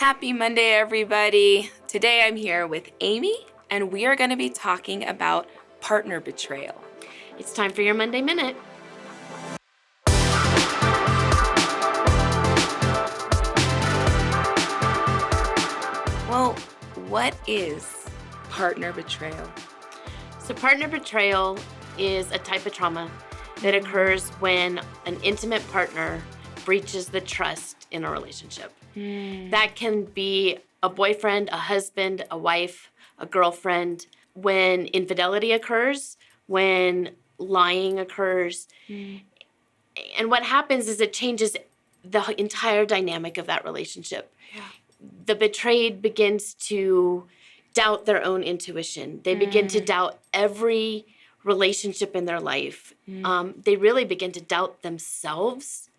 Happy Monday, everybody. Today I'm here with Aimee, and we are going to be talking about partner betrayal. It's time for your Monday Minute. Well, what is partner betrayal? So partner betrayal is a type of trauma that occurs when an intimate partner breaches the trust in a relationship. That can be a boyfriend, a husband, a wife, a girlfriend. When infidelity occurs, when lying occurs. And what happens is it changes the entire dynamic of that relationship. Yeah. The betrayed begins to doubt their own intuition. They begin to doubt every relationship in their life. They really begin to doubt themselves.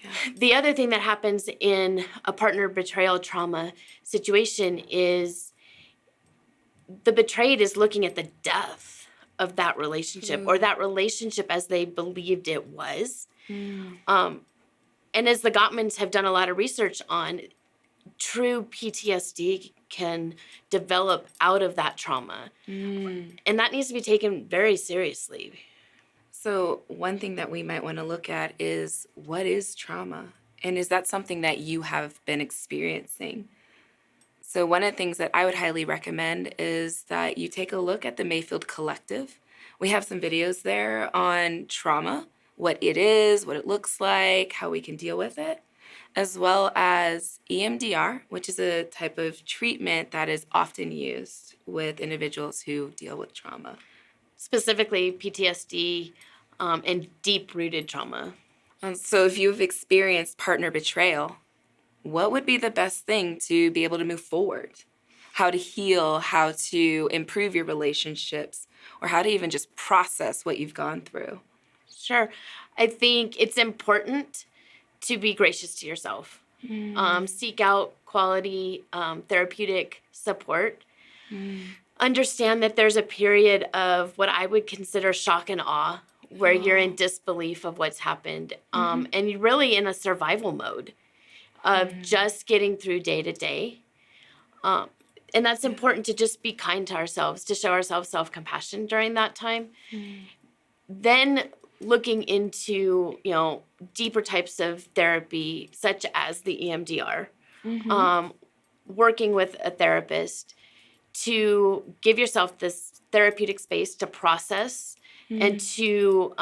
Yeah. The other thing that happens in a partner betrayal trauma situation is the betrayed is looking at the death of that relationship or that relationship as they believed it was. And as the Gottmans have done a lot of research on, true PTSD can develop out of that trauma. And that needs to be taken very seriously. So one thing that we might want to look at is, what is trauma? And is that something that you have been experiencing? So one of the things that I would highly recommend is that you take a look at the Mayfield Collective. We have some videos there on trauma, what it is, what it looks like, how we can deal with it, as well as EMDR, which is a type of treatment that is often used with individuals who deal with trauma. Specifically PTSD and deep-rooted trauma. So if you've experienced partner betrayal, what would be the best thing to be able to move forward? How to heal, how to improve your relationships, or how to even just process what you've gone through? Sure. I think it's important to be gracious to yourself. Seek out quality therapeutic support. Understand that there's a period of what I would consider shock and awe, where you're in disbelief of what's happened, and you're really in a survival mode of just getting through day to day. And that's important to just be kind to ourselves, to show ourselves self-compassion during that time. Then looking into, deeper types of therapy, such as the EMDR, working with a therapist to give yourself this therapeutic space to process and to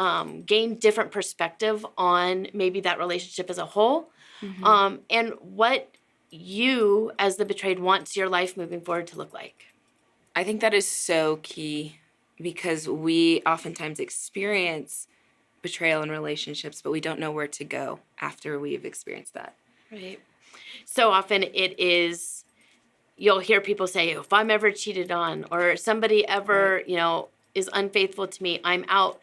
gain different perspective on maybe that relationship as a whole, and what you, as the betrayed, wants your life moving forward to look like. I think that is so key, because we oftentimes experience betrayal in relationships, but we don't know where to go after we've experienced that. Right. So often it is, you'll hear people say, if I'm ever cheated on, or somebody ever, is unfaithful to me, I'm out.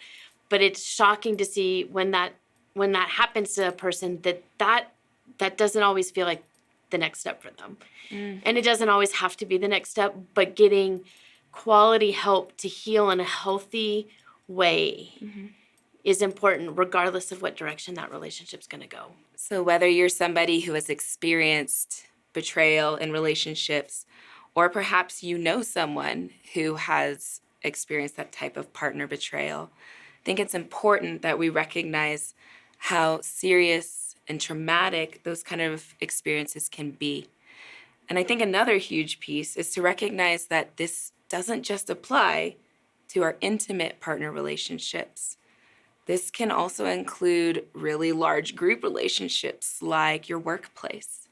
But it's shocking to see when that happens to a person that doesn't always feel like the next step for them. And it doesn't always have to be the next step, but getting quality help to heal in a healthy way is important, regardless of what direction that relationship's going to go. So whether you're somebody who has experienced betrayal in relationships, or perhaps you know someone who has experienced that type of partner betrayal, I think it's important that we recognize how serious and traumatic those kind of experiences can be. And I think another huge piece is to recognize that this doesn't just apply to our intimate partner relationships. This can also include really large group relationships like your workplace,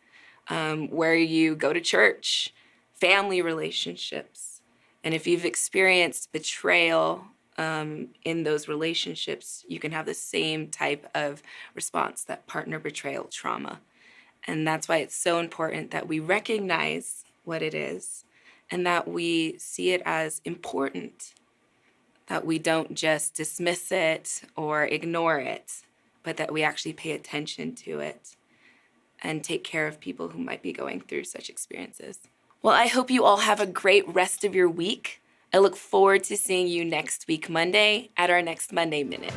where you go to church, family relationships. And if you've experienced betrayal in those relationships, you can have the same type of response, that partner betrayal trauma. And that's why it's so important that we recognize what it is and that we see it as important, that we don't just dismiss it or ignore it, but that we actually pay attention to it and take care of people who might be going through such experiences. Well, I hope you all have a great rest of your week. I look forward to seeing you next week, Monday, at our next Monday Minute.